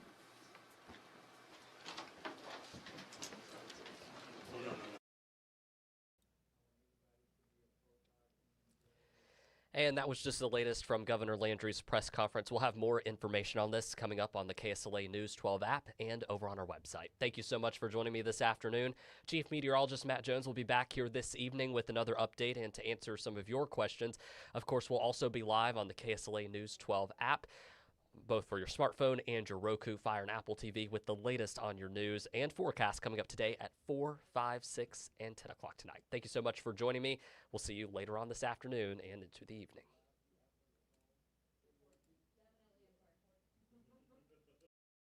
And that was just the latest from Governor Landry's press conference. We'll have more information on this coming up on the KSLA News 12 app and over on our website. Thank you so much for joining me this afternoon. Chief Meteorologist Matt Jones will be back here this evening with another update and to answer some of your questions. Of course, we'll also be live on the KSLA News 12 app, both for your smartphone and your Roku, Fire, and Apple TV, with the latest on your news and forecast coming up today at 4, 5, 6, and 10 o'clock tonight. Thank you so much for joining me. We'll see you later on this afternoon and into the evening.